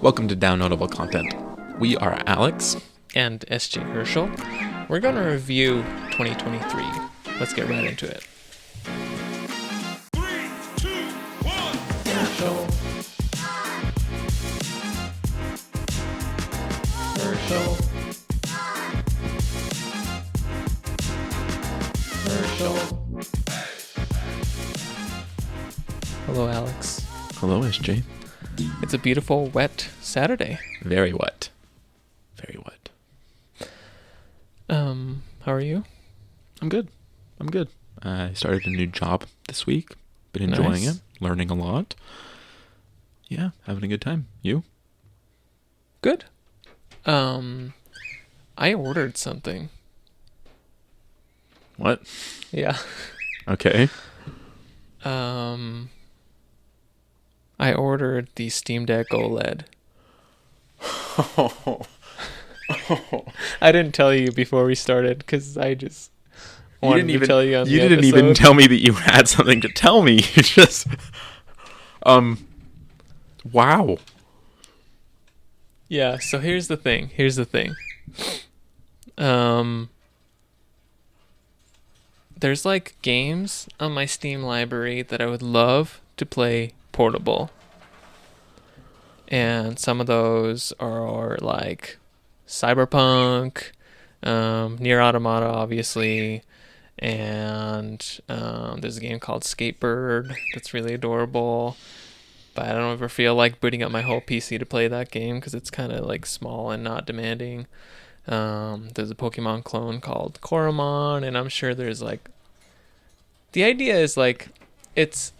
Welcome to DownNotableContent. We are Alex and SJ Herschel. We're going to review 2023. Let's get right into it. 3, 2, 1. Herschel. Herschel. Herschel. Hello, Alex. Hello, SJ. It's a beautiful, wet Saturday. Very wet. Very wet. How are you? I'm good. I started a new job this week. Been enjoying Nice. it. Learning a lot. Yeah, having a good time. You? Good. I ordered something. What? Yeah. Okay. I ordered the Steam Deck OLED. I didn't tell you before we started because I just wanted to tell you on You the didn't even episode. tell me that you had something to tell me. You just wow. Yeah, so here's the thing. There's like games on my Steam library that I would love to play portable. And some of those are like Cyberpunk, Nier Automata, obviously, and there's a game called Skatebird that's really adorable. But I don't ever feel like booting up my whole PC to play that game because it's kind of like small and not demanding. There's a Pokemon clone called Koromon, and I'm sure there's like... The idea is like, it's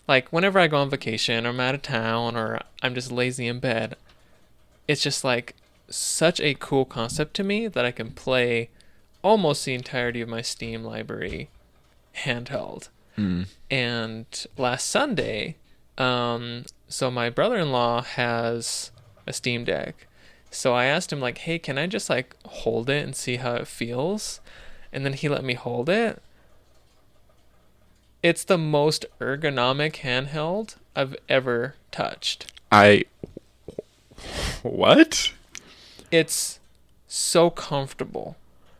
like whenever I go on vacation or I'm out of town or I'm just lazy in bed, it's just like such a cool concept to me that I can play almost the entirety of my Steam library handheld. And last Sunday, so my brother-in-law has a Steam Deck. So I asked him like, hey, can I just like hold it and see how it feels? And then he let me hold it. It's the most ergonomic handheld I've ever touched. What? It's so comfortable.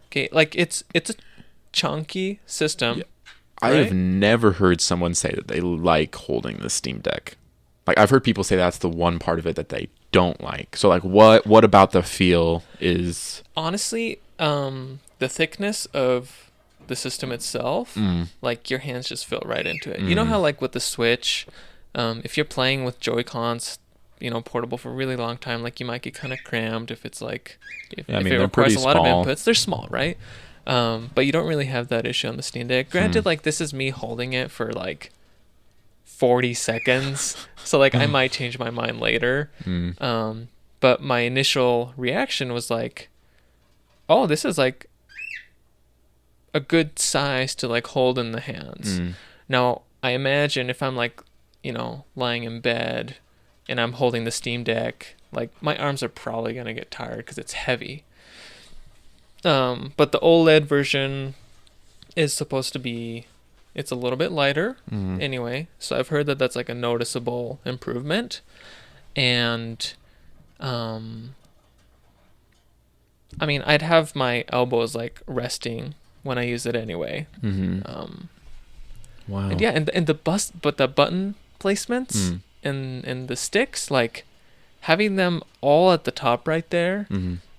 Okay, like it's a chunky system. Yeah. I Right? have never heard someone say that they like holding the Steam Deck. Like I've heard people say that's the one part of it that they don't like. So like what about the feel is Honestly, the thickness of the system itself, like your hands just feel right into it. You know how like with the Switch, if you're playing with Joy-Cons, portable for a really long time, like you might get kind of crammed if it's like if it they're requires pretty a lot small. of inputs. They're small, right? But you don't really have that issue on the Steam Deck. Granted, like this is me holding it for like 40 seconds, so like I might change my mind later. But my initial reaction was like, oh, this is like a good size to like hold in the hands. Now I imagine if I'm like lying in bed and I'm holding the Steam Deck, like my arms are probably gonna get tired because it's heavy. But the OLED version is supposed to be, it's a little bit lighter anyway. So I've heard that that's like a noticeable improvement. And, I mean, I'd have my elbows like resting when I use it anyway. wow. And yeah, and the button placements and the sticks, like having them all at the top right there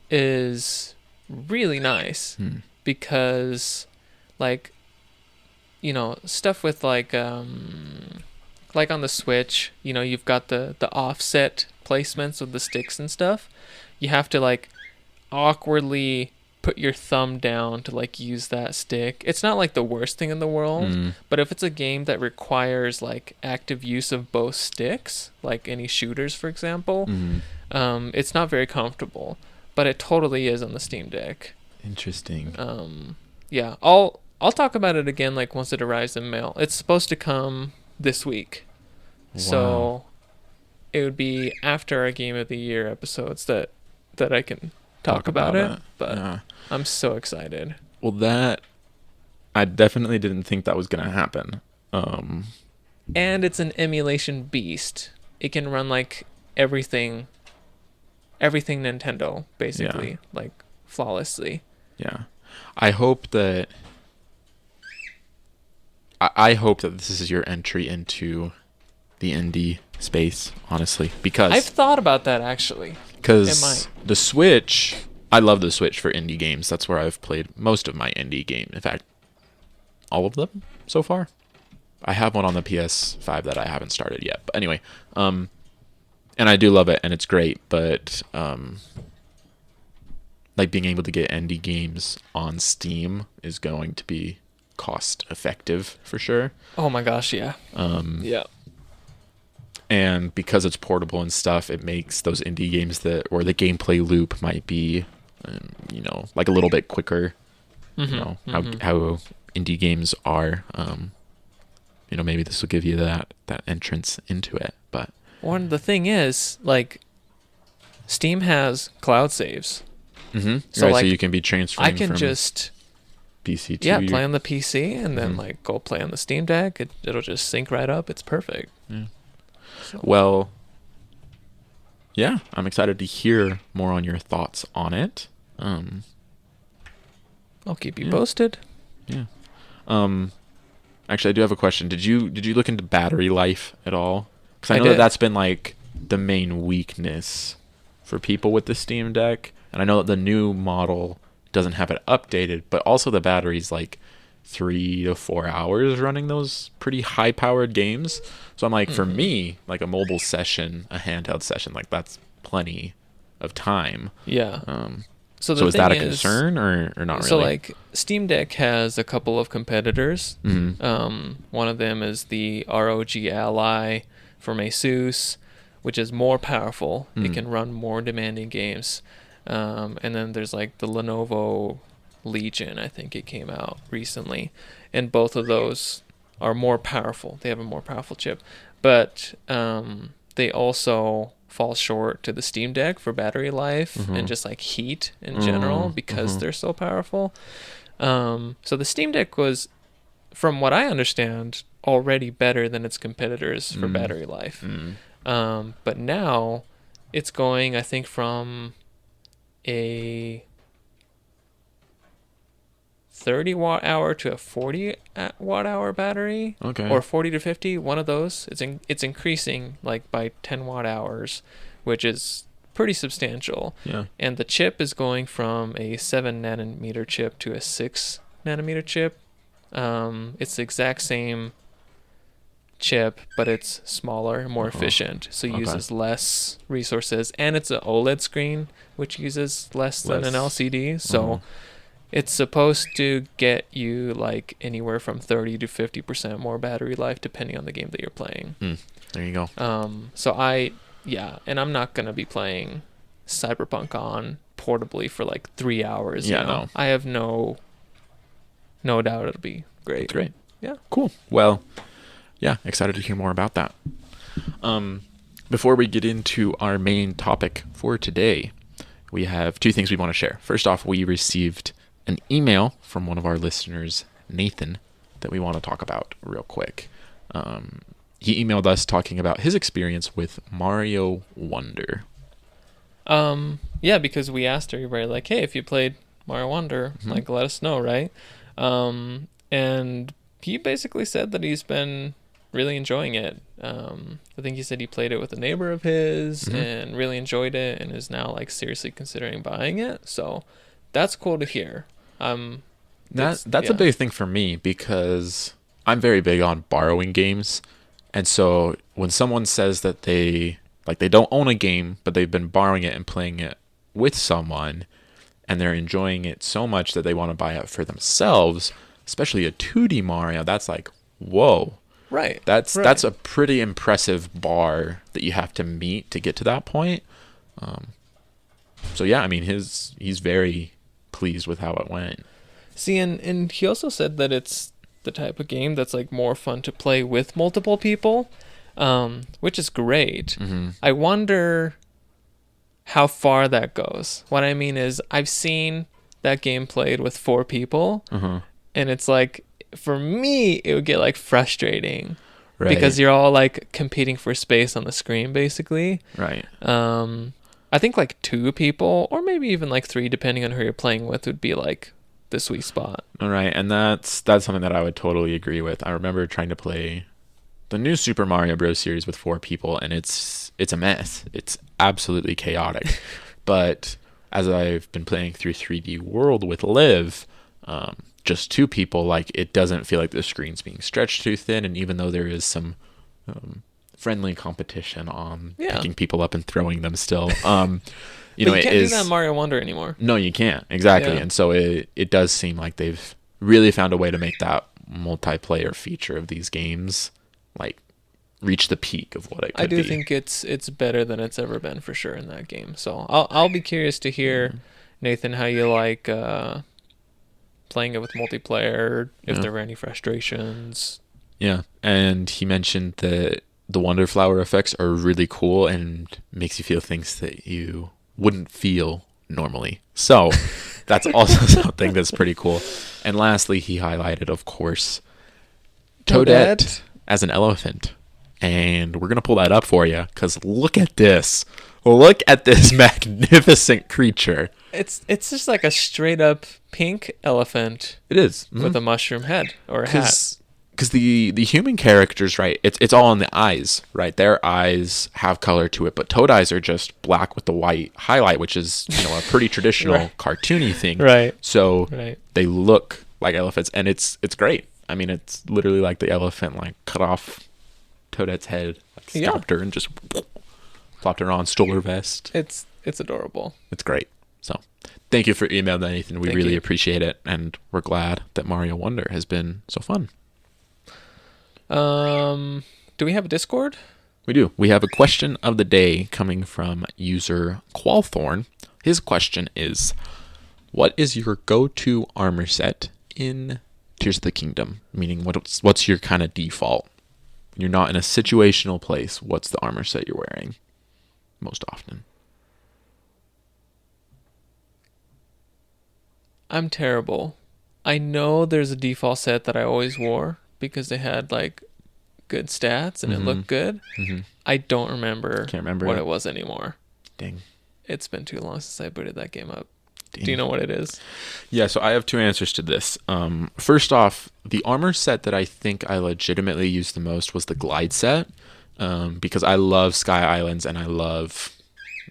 is really nice because like stuff with like on the Switch, you've got the offset placements of the sticks and stuff. You have to like awkwardly put your thumb down to like use that stick. It's not like the worst thing in the world, but if it's a game that requires like active use of both sticks, like any shooters for example, it's not very comfortable. But it totally is on the Steam Deck. Interesting. Yeah, I'll talk about it again like once it arrives in mail. It's supposed to come this week. Wow. So it would be after our Game of the Year episodes that I can talk about it. But yeah. I'm so excited. Well, that I definitely didn't think that was gonna happen. And it's an emulation beast. It can run like everything Nintendo, basically, like flawlessly. Yeah. I hope that I hope that this is your entry into the indie space, honestly, because I've thought about that actually. It might. the Switch, I love the Switch for indie games. That's where I've played most of my indie game. In fact, all of them so far. I have one on the PS5 that I haven't started yet. But anyway, and I do love it and it's great, but like being able to get indie games on Steam is going to be cost effective for sure. Oh my gosh, yeah. Yeah. And because it's portable and stuff, it makes those indie games or the gameplay loop might be, like a little bit quicker. How indie games are. Maybe this will give you that entrance into it. But the thing is, like, Steam has cloud saves. Mm-hmm. So, right, like, so you can be transferring. I can from just PC to play on the PC and then like go play on the Steam Deck. It'll just sync right up. It's perfect. Yeah. So. Well, yeah, I'm excited to hear more on your thoughts on it. I'll keep you posted. Yeah. Actually, I do have a question. Did you look into battery life at all? Because I know that's been like the main weakness for people with the Steam Deck, and I know that the new model doesn't have it updated, but also the battery's like 3 to 4 hours running those pretty high-powered games. So I'm like, for me, like a mobile session, a handheld session, like that's plenty of time. Yeah. So is that a concern or not really? So like Steam Deck has a couple of competitors. One of them is the ROG Ally from Asus, which is more powerful. It can run more demanding games. And then there's like the Lenovo Legion, I think it came out recently. And both of those are more powerful. They have a more powerful chip. But they also fall short to the Steam Deck for battery life and just like heat in general because they're so powerful. So the Steam Deck was, from what I understand, already better than its competitors for battery life. But now it's going, I think, from a 30 watt hour to a 40 watt hour battery, or 40 to 50, one of those. It's increasing like by 10 watt hours, which is pretty substantial. Yeah. And the chip is going from a 7 nanometer chip to a 6 nanometer chip. It's the exact same chip, but it's smaller, more efficient, so it uses less resources, and it's an OLED screen, which uses less than an LCD. So it's supposed to get you like anywhere from 30 to 50% more battery life, depending on the game that you're playing. There you go. And I'm not gonna be playing Cyberpunk on portably for like 3 hours. No. I have no doubt it'll be great. That's great. Yeah. Cool. Well, yeah, excited to hear more about that. Before we get into our main topic for today, we have two things we want to share. First off, we received an email from one of our listeners, Nathan, that we want to talk about real quick. He emailed us talking about his experience with Mario Wonder. Yeah, because we asked everybody, like, hey, if you played Mario Wonder, like, let us know, right? And he basically said that he's been really enjoying it. I think he said he played it with a neighbor of his and really enjoyed it and is now like seriously considering buying it. So that's cool to hear. That's a big thing for me because I'm very big on borrowing games. And so when someone says that they don't own a game, but they've been borrowing it and playing it with someone and they're enjoying it so much that they want to buy it for themselves, especially a 2D Mario, that's like, whoa. Right. That's a pretty impressive bar that you have to meet to get to that point. So yeah, I mean, he's very pleased with how it went. See, and he also said that it's the type of game that's like more fun to play with multiple people, which is great. I wonder how far that goes. What I mean is, I've seen that game played with 4 people, and it's like, for me, it would get like frustrating. Right. Because you're all like competing for space on the screen, basically. Right. I think like 2 people, or maybe even like 3, depending on who you're playing with, would be like the sweet spot. All right, and that's something that I would totally agree with. I remember trying to play the new Super Mario Bros. Series with 4 people, and it's a mess. It's absolutely chaotic. But as I've been playing through 3D World with Liv, just 2 people, like, it doesn't feel like the screen's being stretched too thin. And even though there is some friendly competition on picking people up and throwing them still, you know, you can't do that in Mario Wonder anymore. No, you can't. Exactly. Yeah. And so it does seem like they've really found a way to make that multiplayer feature of these games like reach the peak of what it could be. I do think it's better than it's ever been for sure in that game. So I'll be curious to hear, Nathan, how you like playing it with multiplayer, if there were any frustrations. Yeah, and he mentioned that the Wonder Flower effects are really cool and makes you feel things that you wouldn't feel normally. So that's also something that's pretty cool. And lastly, he highlighted, of course, Toadette as an elephant. And we're going to pull that up for you because look at this. Look at this magnificent creature. It's just like a straight up pink elephant. It is. With a mushroom head or a hat. Because the human characters, right, it's all in the eyes, right? Their eyes have color to it, but Toad eyes are just black with the white highlight, which is, you know, a pretty traditional cartoony thing. Right. So they look like elephants, and it's great. I mean, it's literally like the elephant like cut off Toadette's head, like stabbed her and just flopped her on, stole her vest. It's adorable. It's great. So thank you for emailing that, Nathan. We really appreciate it, and we're glad that Mario Wonder has been so fun. Do we have a Discord? We do. We have a question of the day coming from user Qualthorn. His question is, what is your go-to armor set in Tears of the Kingdom? Meaning, what's your kind of default? When you're not in a situational place, what's the armor set you're wearing most often? I'm terrible. I know there's a default set that I always wore because they had like good stats and it looked good. I don't remember. Can't remember what it was anymore. Dang. It's been too long since I booted that game up. Dang. Do you know what it is? Yeah, so I have 2 answers to this. First off, the armor set that I think I legitimately used the most was the glide set, because I love Sky Islands and I love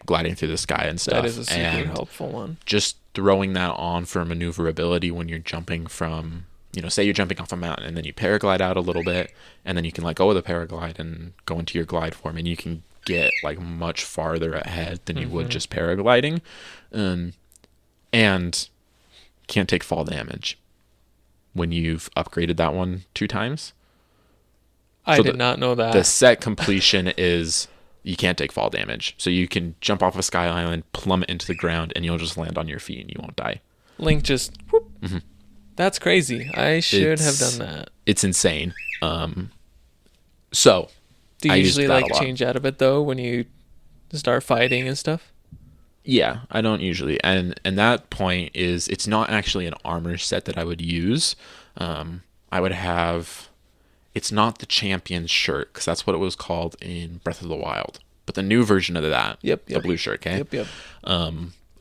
gliding through the sky and stuff. That is a super helpful one. Just throwing that on for maneuverability when you're jumping from, you know, say you're jumping off a mountain and then you paraglide out a little bit and then you can let go of the paraglide and go into your glide form and you can get like much farther ahead than you would just paragliding. And can't take fall damage when you've upgraded that one 2 times. I did not know that. The set completion is you can't take fall damage. So you can jump off a Sky Island, plummet into the ground, and you'll just land on your feet and you won't die. Link just... Whoop. That's crazy. I should have done that. It's insane. So do you usually like change out of it though when you start fighting and stuff? Yeah, I don't usually. And that point is it's not actually an armor set that I would use. I would have... It's not the champion's shirt, because that's what it was called in Breath of the Wild. But the new version of that, the blue shirt, okay? Yep. A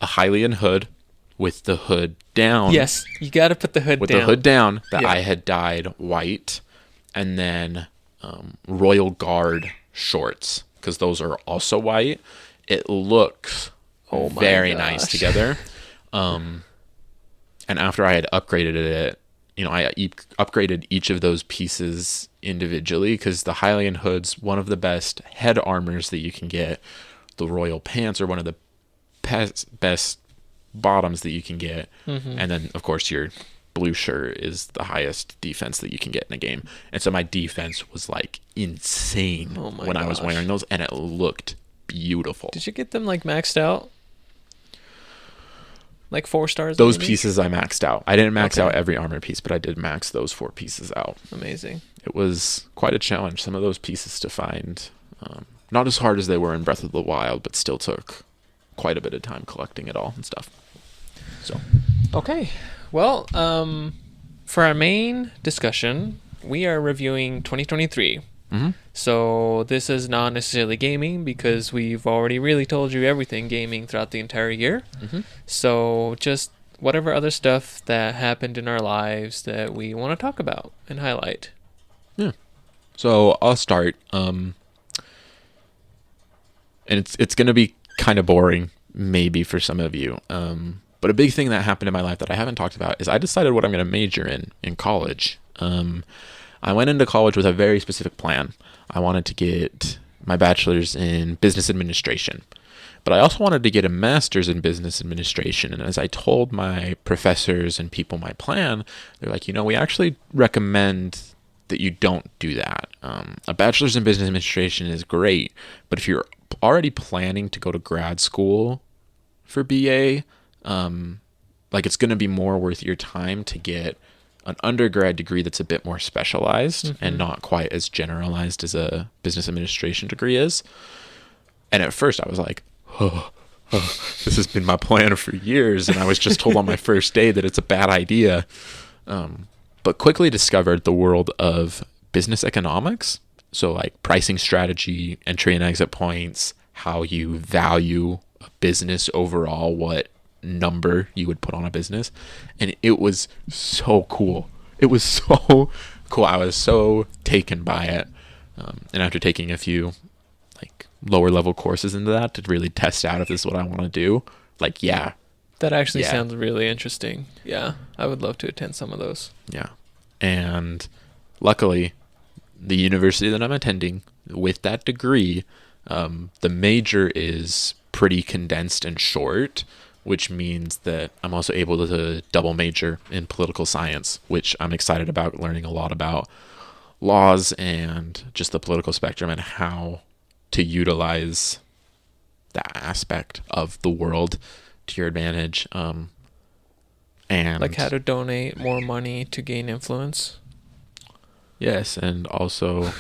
Hylian hood with the hood down. Yes, you got to put the hood down. With the hood down, that I had dyed white. And then Royal Guard shorts, because those are also white. It looks very nice together. And after I had upgraded it, you know, I upgraded each of those pieces individually because the Hylian hood's one of the best head armors that you can get. The Royal pants are one of the best bottoms that you can get. And then, of course, your blue shirt is the highest defense that you can get in a game. And so my defense was like insane when I was wearing those, and it looked beautiful. Did you get them like maxed out? Like 4 stars? Those pieces I maxed out. I didn't max out every armor piece, but I did max those 4 pieces out. Amazing. It was quite a challenge. Some of those pieces to find, not as hard as they were in Breath of the Wild, but still took quite a bit of time collecting it all and stuff. So, okay. Well, for our main discussion, we are reviewing 2023 So this is not necessarily gaming because we've already really told you everything gaming throughout the entire year. So just whatever other stuff that happened in our lives that we want to talk about and highlight. Yeah. So I'll start. And it's going to be kind of boring, maybe for some of you. But a big thing that happened in my life that I haven't talked about is I decided what I'm going to major in college. I went into college with a very specific plan. I wanted to get my bachelor's in business administration, but I also wanted to get a master's in business administration. And as I told my professors and people my plan, they're like, we actually recommend that you don't do that. A bachelor's in business administration is great, but if you're already planning to go to grad school for BA, it's going to be more worth your time to get an undergrad degree that's a bit more specialized and not quite as generalized as a business administration degree is. And at first I was like, this has been my plan for years. And I was just told on my first day that it's a bad idea. But quickly discovered the world of business economics. So like pricing strategy, entry and exit points, how you value a business overall, what number you would put on a business. And it was so cool. It was so cool. I was so taken by it. And after taking a few like lower level courses into that to really test out if this is what I want to do, that actually sounds really interesting. Yeah, I would love to attend some of those. Yeah. And luckily, the university that I'm attending with that degree, the major is pretty condensed and short, which means that I'm also able to double major in political science, which I'm excited about, learning a lot about laws and just the political spectrum and how to utilize that aspect of the world to your advantage. And like how to donate more money to gain influence. Yes, and also,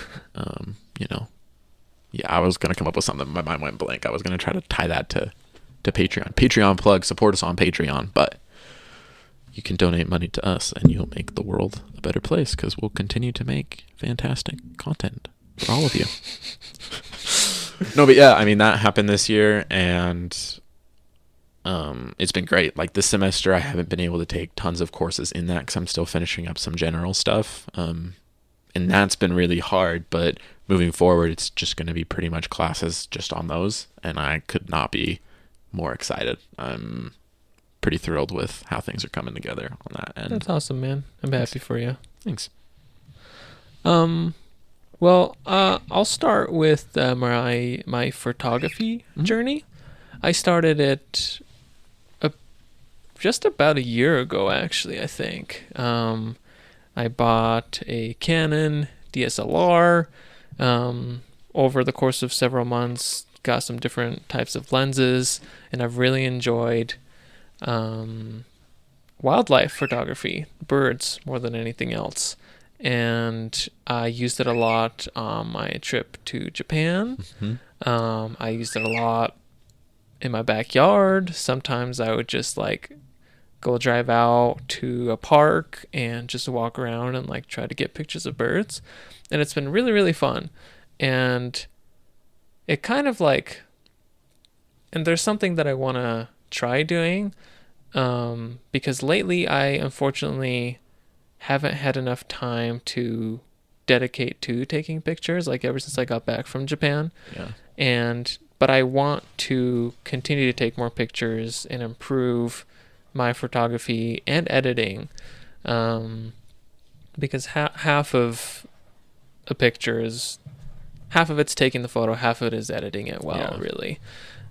I was going to come up with something. My mind went blank. I was going to try to tie that to Patreon. Patreon plug, support us on Patreon, but you can donate money to us and you'll make the world a better place because we'll continue to make fantastic content for all of you. No, but yeah, I mean, that happened this year and it's been great. Like this semester, I haven't been able to take tons of courses in that because I'm still finishing up some general stuff. And that's been really hard, but moving forward, it's just going to be pretty much classes just on those. And I could not be more excited. I'm pretty thrilled with how things are coming together on that end. That's awesome, man. I'm happy for you. Thanks. Well, I'll start with my photography journey. I started it just about a year ago, actually, I think. I bought a Canon DSLR over the course of several months, got some different types of lenses, and I've really enjoyed wildlife photography, birds more than anything else. And I used it a lot on my trip to Japan. I used it a lot in my backyard. Sometimes I would just go drive out to a park and just walk around and try to get pictures of birds. And it's been really, really fun. And it kind of and there's something that I want to try doing because lately I unfortunately haven't had enough time to dedicate to taking pictures ever since I got back from Japan. But I want to continue to take more pictures and improve my photography and editing because half of a picture is half of it's taking the photo, half of it is editing it really.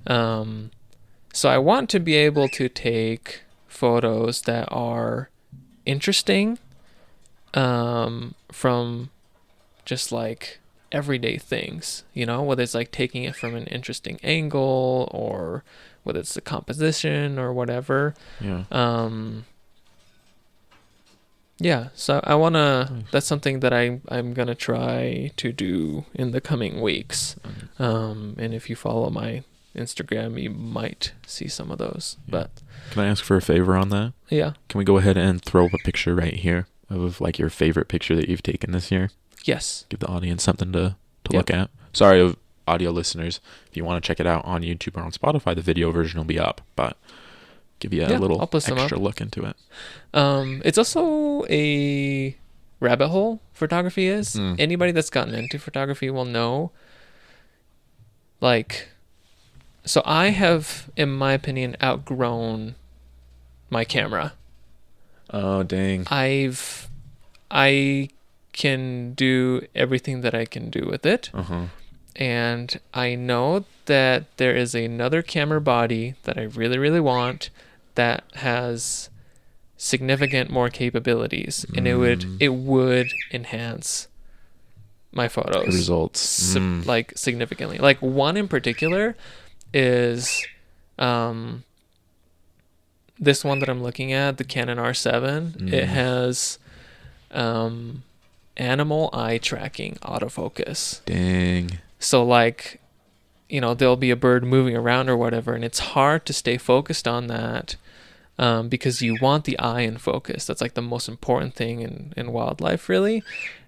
So I want to be able to take photos that are interesting from just everyday things, whether it's taking it from an interesting angle or whether it's the composition or whatever. So I want to, that's something that I'm going to try to do in the coming weeks. And if you follow my Instagram, you might see some of those. But can I ask for a favor on that? Yeah. Can we go ahead and throw up a picture right here of your favorite picture that you've taken this year? Yes. Give the audience something to to look at. Sorry, audio listeners, if you want to check it out on YouTube or on Spotify, the video version will be up, but give you a little extra look into it. It's also a rabbit hole, photography is. Anybody that's gotten into photography will know. Like, so I have, in my opinion, outgrown my camera. Oh, dang. I can do everything that I can do with it. And I know that there is another camera body that I really, really want that has significant more capabilities, and it would enhance my photos results like significantly. Like one in particular is this one that I'm looking at, the Canon R7. It has animal eye tracking autofocus. Dang. So like, you know, there'll be a bird moving around or whatever, and it's hard to stay focused on that because you want the eye in focus. That's like the most important thing in wildlife, really.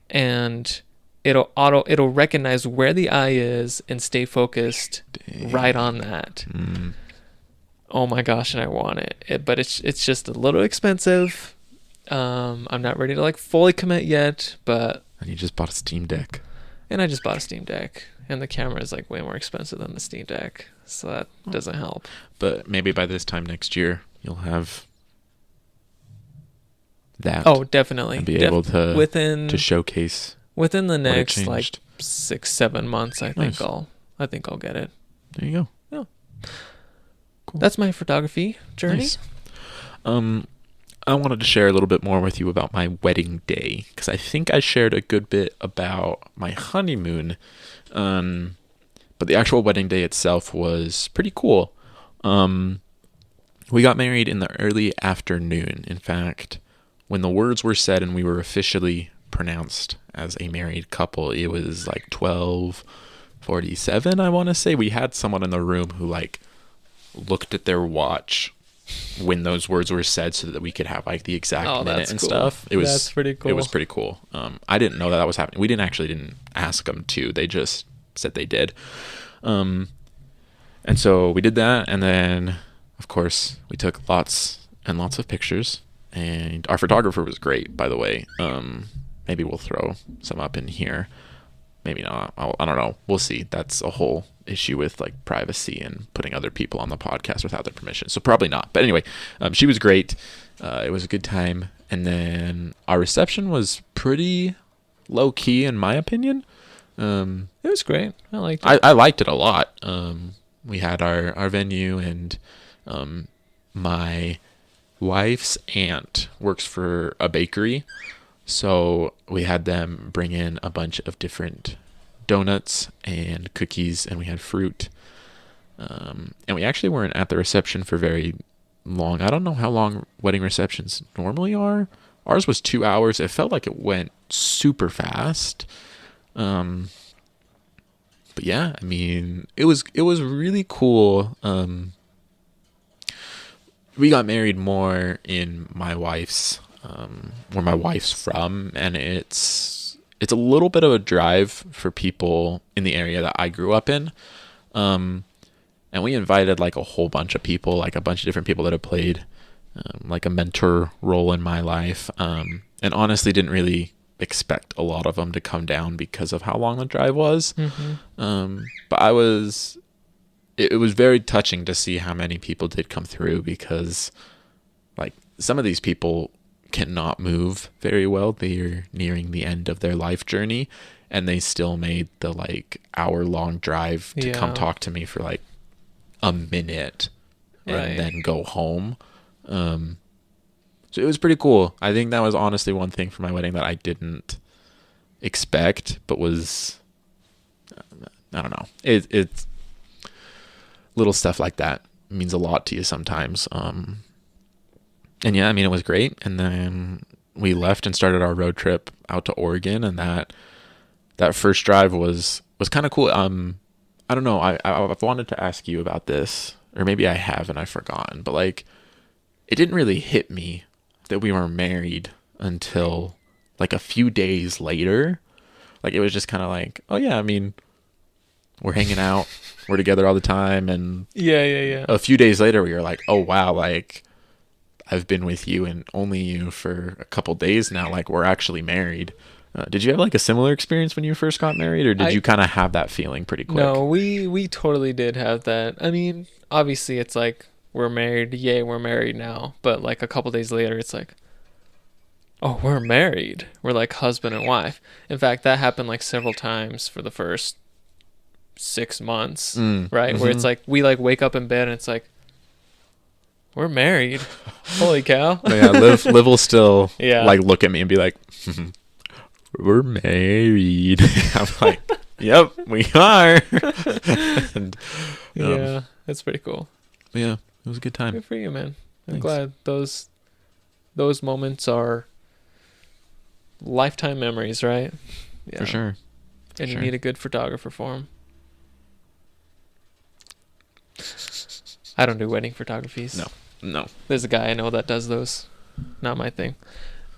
And it'll recognize where the eye is and stay focused right on that. Oh my gosh, and I want it. But it's just a little expensive. I'm not ready to like fully commit yet, but... And you just bought a Steam Deck. And I just bought a Steam Deck. And the camera is like way more expensive than the Steam Deck. So that doesn't help. But maybe by this time next year, you'll have that. Oh, definitely. And be able to showcase. Within the next like 6-7 months, I think I'll get it. There you go. Yeah. Cool. That's my photography journey. Nice. I wanted to share a little bit more with you about my wedding day, because I think I shared a good bit about my honeymoon. But the actual wedding day itself was pretty cool. We got married in the early afternoon. In fact, when the words were said and we were officially pronounced as a married couple, it was like 12:47, I want to say. We had someone in the room who like looked at their watch when those words were said so that we could have like the exact minute and stuff. That's pretty cool. It was pretty cool. I didn't know that was happening. We didn't ask them to. They just said they did. And so we did that, and then of course we took lots and lots of pictures, and our photographer was great, by the way. Maybe we'll throw some up in here. Maybe not. I don't know. We'll see. That's a whole issue with like privacy and putting other people on the podcast without their permission. So probably not. But anyway, she was great. It was a good time. And then our reception was pretty low key, in my opinion. It was great. I liked it. I liked it a lot. We had our venue, and my wife's aunt works for a bakery. So we had them bring in a bunch of different donuts and cookies, and we had fruit. And we actually weren't at the reception for very long. I don't know how long wedding receptions normally are. Ours was 2 hours. It felt like it went super fast. But yeah, I mean, it was really cool. We got married more in my wife's where my wife's from, and it's a little bit of a drive for people in the area that I grew up in. And we invited like a whole bunch of people, like a bunch of different people that have played like a mentor role in my life. And honestly didn't really expect a lot of them to come down because of how long the drive was. But it was very touching to see how many people did come through, because like some of these people cannot move very well. They're nearing the end of their life journey, and they still made the like hour-long drive to come talk to me for like a minute and then go home. So it was pretty cool. I think that was honestly one thing for my wedding that I didn't expect, but was, I don't know. It's little stuff like that means a lot to you sometimes. And yeah, I mean, it was great. And then we left and started our road trip out to Oregon, and that first drive was kind of cool. I don't know. I've wanted to ask you about this, or maybe I have and I've forgotten, but like, it didn't really hit me that we were married until like a few days later. Like, it was just kind of like, oh yeah, I mean, we're hanging out, we're together all the time, and Yeah. a few days later, we were like, oh wow, like, I've been with you and only you for a couple days now. Like, we're actually married. Did you have like a similar experience when you first got married, or did you kind of have that feeling pretty quick? No, we totally did have that. I mean, obviously it's like we're married, yay, we're married now. But like a couple days later, it's like, oh, we're married. We're like husband and wife. In fact, that happened like several times for the first 6 months, right? Where it's like we like wake up in bed and it's like, we're married. Holy cow! Yeah, Liv will still Yeah. like look at me and be like, we're married. I'm like, yep, we are. And, Yeah, that's pretty cool. yeah, it was a good time. Good for you, man. I'm Thanks. glad those moments are lifetime memories, right? Yeah. For sure. And you sure. need a good photographer for them. I don't do wedding photographies. No. There's a guy I know that does those. Not my thing.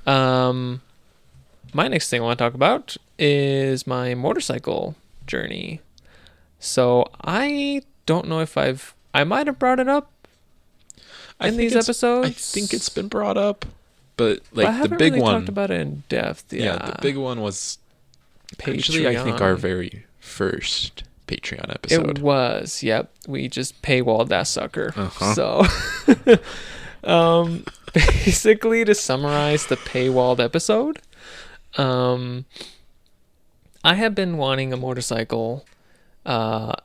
My next thing I want to talk about is my motorcycle journey. So I don't know if I might have brought it up in these episodes. I think it's been brought up, but But I like the haven't big really one. talked about it in depth. Yeah, the big one was actually, I think, our Patreon. very first Patreon episode. It was, yep. We just paywalled that sucker. Uh-huh. So, basically, to summarize the paywalled episode, I have been wanting a motorcycle for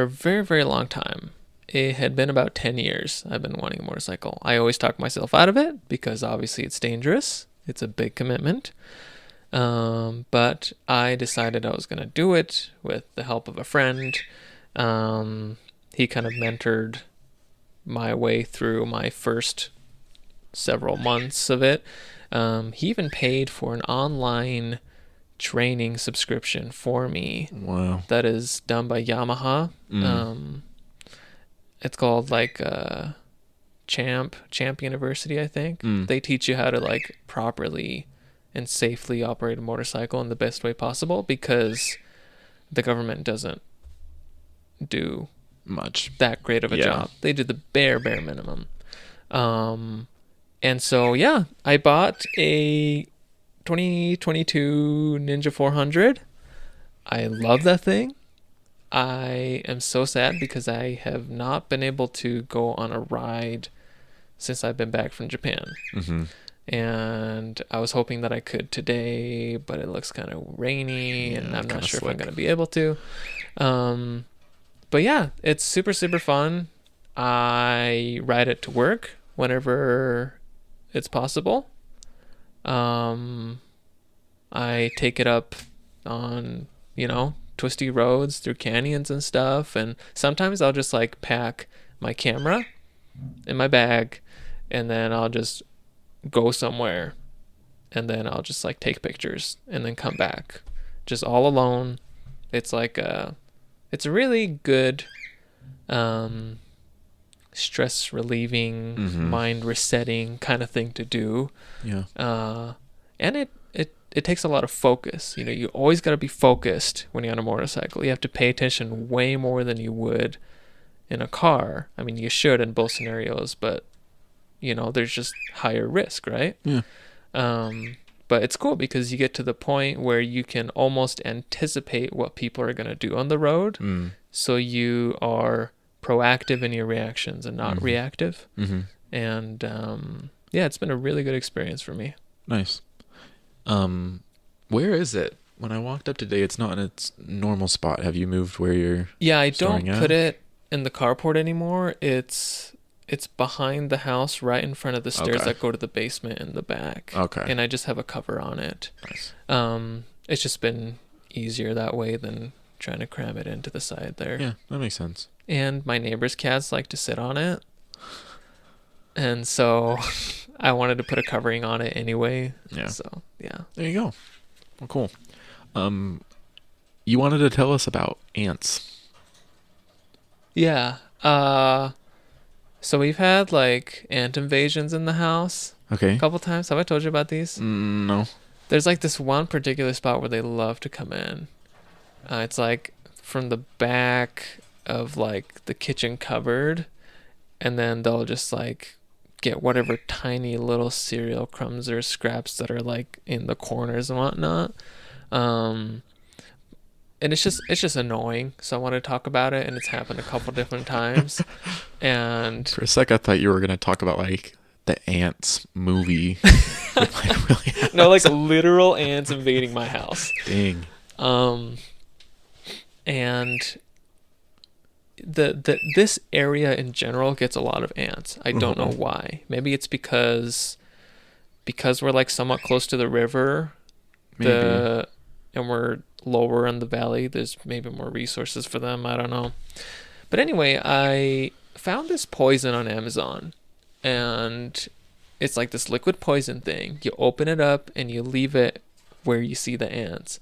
a very, very long time. It had been about 10 years I've been wanting a motorcycle. I always talk myself out of it because obviously it's dangerous. It's a big commitment. But I decided I was going to do it with the help of a friend. He kind of mentored my way through my first several months of it. He even paid for an online training subscription for me Wow. that is done by Yamaha. It's called like Champ University, I think. They teach you how to like properly and safely operate a motorcycle in the best way possible because the government doesn't do Much. that great of a Yeah. job. They do the bare minimum. And so yeah, I bought a 2022 Ninja 400. I love that thing. I am so sad because I have not been able to go on a ride since I've been back from Japan. And I was hoping that I could today, but it looks kind of rainy, and I'm not sure if I'm going to be able to. But yeah, it's super, super fun. I ride it to work whenever it's possible. I take it up on, twisty roads through canyons and stuff. And sometimes I'll just like pack my camera in my bag and then I'll just go somewhere and then I'll just like take pictures and then come back just all alone. It's like it's a really good stress relieving, mind resetting kind of thing to do. Yeah. And it takes a lot of focus. You always got to be focused when you're on a motorcycle. You have to pay attention way more than you would in a car. I mean, you should in both scenarios, but there's just higher risk, right? Yeah. But it's cool because you get to the point where you can almost anticipate what people are going to do on the road. So you are proactive in your reactions and not reactive. And yeah, it's been a really good experience for me. Nice. Where is it? When I walked up today, it's not in its normal spot. Have you moved where you're Yeah, I don't storing at? put it in the carport anymore. It's behind the house, right in front of the stairs Okay. that go to the basement in the back. Okay. And I just have a cover on it. Nice. It's just been easier that way than trying to cram it into the side there. Yeah, that makes sense. And my neighbor's cats like to sit on it. And so I wanted to put a covering on it anyway. Yeah. So, yeah. There you go. Well, cool. You wanted to tell us about ants. Yeah. So we've had like ant invasions in the house Okay. a couple times. Have I told you about these? No. There's like this one particular spot where they love to come in. It's like from the back of like the kitchen cupboard, and then they'll just like get whatever tiny little cereal crumbs or scraps that are like in the corners and whatnot. And it's just annoying. So I want to talk about it, and it's happened a couple different times. And For a sec, I thought you were going to talk about like the Ants movie. With, like, really no, like literal ants invading my house. Dang. And this area in general gets a lot of ants. I don't know why. Maybe it's because we're like somewhat close to the river. Maybe. And we're lower in the valley. There's maybe more resources for them. I don't know. But anyway, I found this poison on Amazon, and it's like this liquid poison thing. You open it up and you leave it where you see the ants,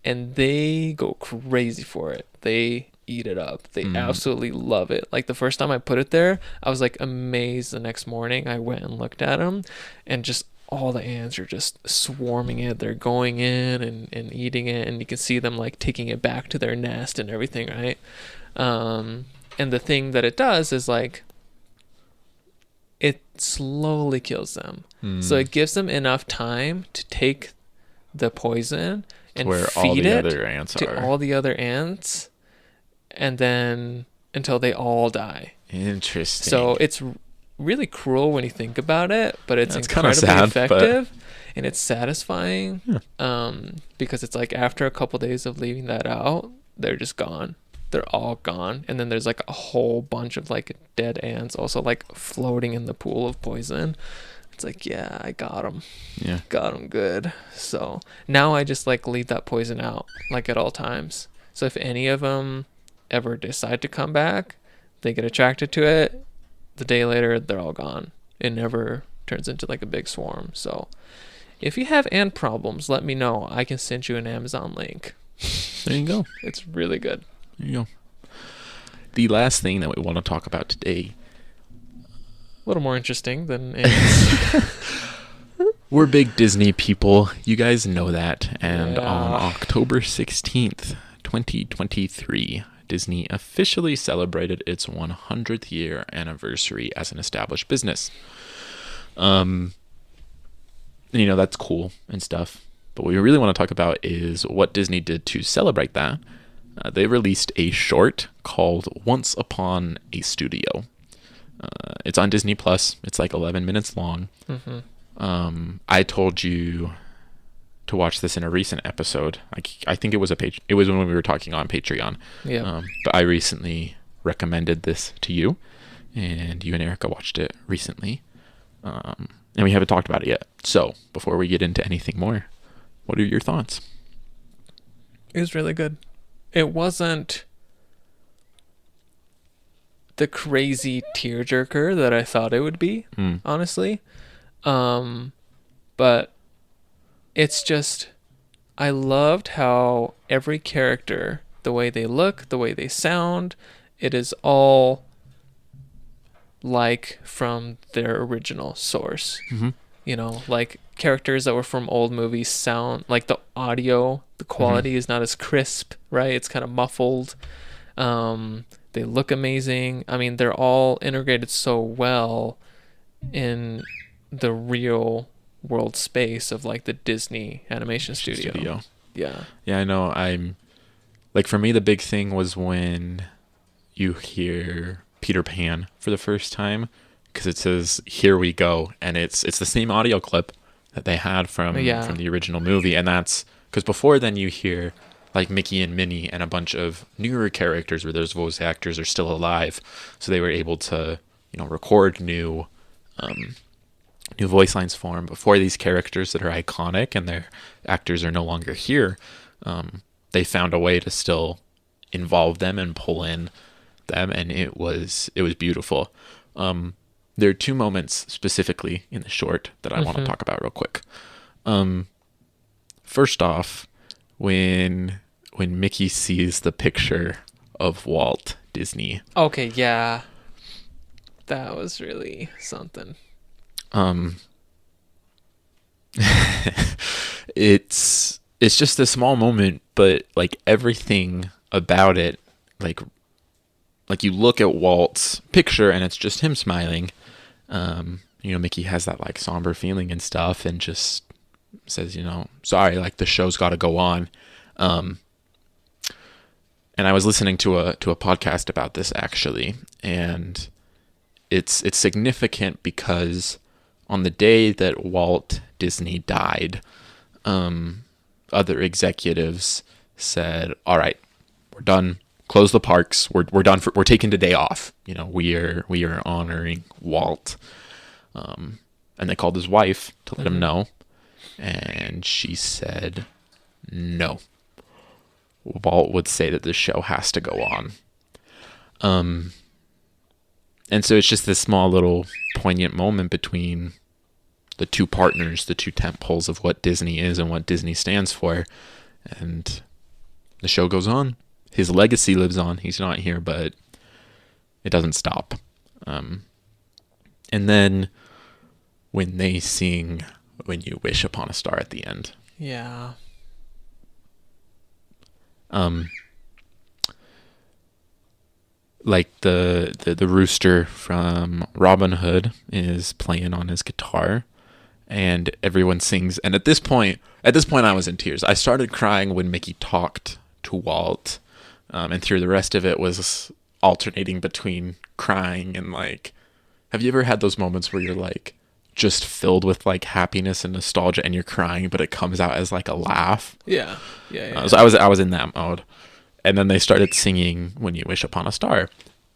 and they go crazy for it. They eat it up. They absolutely love it. Like the first time I put it there, I was like amazed. The next morning I went and looked at them, and just all the ants are just swarming it. They're going in and eating it, and you can see them like taking it back to their nest and everything, right? And the thing that it does is like it slowly kills them. So it gives them enough time to take the poison and Where feed all the it other ants to are. all the other ants, and then until they all die. Interesting. So it's really cruel when you think about it, but it's kinda incredibly sad, effective, and it's satisfying. Because it's like after a couple days of leaving that out, they're just gone. They're all gone, and then there's like a whole bunch of like dead ants also like floating in the pool of poison. It's like, yeah, I got them. Yeah. Got them good. So now I just like leave that poison out like at all times. So if any of them ever decide to come back, they get attracted to it. The day later, they're all gone. It never turns into like a big swarm. So if you have ant problems, let me know. I can send you an Amazon link. There you go. It's really good. There you go. The last thing that we want to talk about today. A little more interesting than ants. We're big Disney people. You guys know that. And Yeah. on October 16th, 2023, Disney officially celebrated its 100th year anniversary as an established business. And, you know, that's cool and stuff. But what we really want to talk about is what Disney did to celebrate that. They released a short called Once Upon a Studio. It's on Disney Plus. It's like 11 minutes long. I told you to watch this in a recent episode. I think it was it was when we were talking on Patreon. Yeah. But I recently recommended this to you, and you and Erica watched it recently. And we haven't talked about it yet. So before we get into anything more, what are your thoughts? It was really good. It wasn't the crazy tearjerker that I thought it would be, honestly. But it's just, I loved how every character, the way they look, the way they sound, it is all like from their original source. You know, like characters that were from old movies sound like the audio, the quality is not as crisp, right? It's kind of muffled. They look amazing. I mean, they're all integrated so well in the real world space of like the Disney animation studio. Yeah. Yeah, I know. I'm like, for me, the big thing was when you hear Peter Pan for the first time, because it says "Here we go," and it's the same audio clip that they had from the original movie, and that's because before then you hear like Mickey and Minnie and a bunch of newer characters where those voice actors are still alive, so they were able to, you know, record new voice lines for them before these characters that are iconic and their actors are no longer here. They found a way to still involve them and pull in them, and it was beautiful. There are two moments specifically in the short that I want to talk about real quick. First off, when Mickey sees the picture of Walt Disney. Okay, yeah. That was really something. It's just a small moment, but like everything about it, like you look at Walt's picture and it's just him smiling. Mickey has that like somber feeling and stuff, and just says, sorry, like the show's got to go on. And I was listening to a podcast about this actually, and it's significant because on the day that Walt Disney died, other executives said, all right, we're done. Close the parks. We're done. We're taking the day off. We are honoring Walt. And they called his wife to let him know. And she said, no. Walt would say that the show has to go on. And so it's just this small little poignant moment between the two partners, the two tent poles of what Disney is and what Disney stands for. And the show goes on. His legacy lives on. He's not here, but it doesn't stop. And then when they sing When You Wish Upon a Star at the end. Yeah. Like the rooster from Robin Hood is playing on his guitar, and everyone sings. And at this point I was in tears. I started crying when Mickey talked to Walt, and through the rest of it was alternating between crying and like, have you ever had those moments where you're like just filled with like happiness and nostalgia and you're crying, but it comes out as like a laugh? Yeah. So I was in that mode. And then they started singing When You Wish Upon a Star,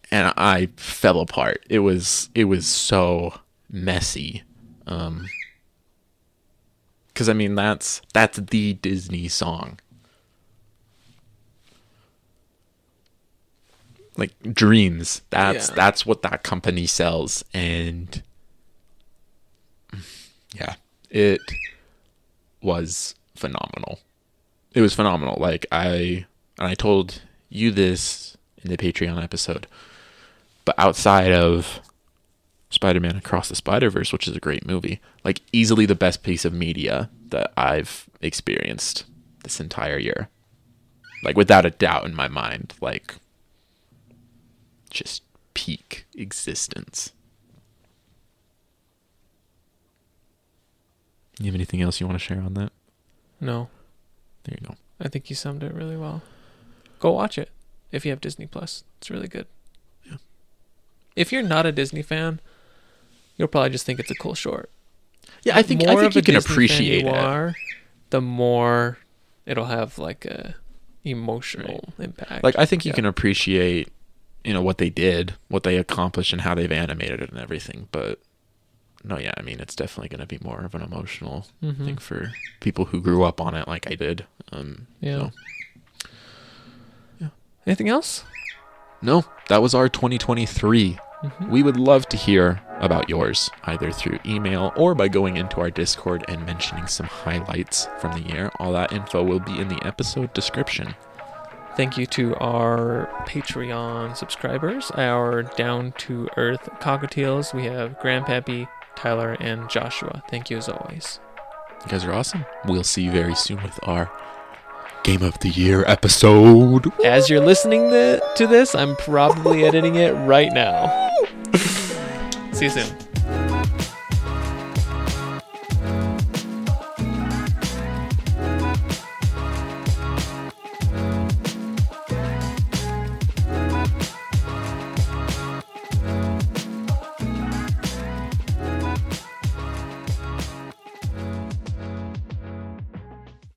and I fell apart. It was so messy. 'Cause I mean, that's the Disney song. Like dreams. That's what that company sells. And yeah, it was phenomenal. It was phenomenal. Like I told you this in the Patreon episode, but outside of Spider-Man Across the Spider-Verse, which is a great movie, like easily the best piece of media that I've experienced this entire year. Like without a doubt in my mind, like just peak existence. You have anything else you want to share on that? No. There you go. I think you summed it really well. Go watch it if you have Disney Plus. It's really good. Yeah. If you're not a Disney fan, you'll probably just think it's a cool short. Yeah, I think you can appreciate it. The more it'll have like a emotional impact. Like I think you can appreciate, what they did, what they accomplished, and how they've animated it and everything. But no, yeah, I mean, it's definitely going to be more of an emotional thing for people who grew up on it, like I did. Yeah. Anything else? No, that was our 2023. We would love to hear about yours, either through email or by going into our Discord and mentioning some highlights from the year. All that info will be in the episode description. Thank you to our Patreon subscribers, our down-to-earth cockatiels. We have Grandpappy, Tyler, and Joshua. Thank you as always. You guys are awesome. We'll see you very soon with our Game of the Year episode. As you're listening to this, I'm probably editing it right now. See you soon.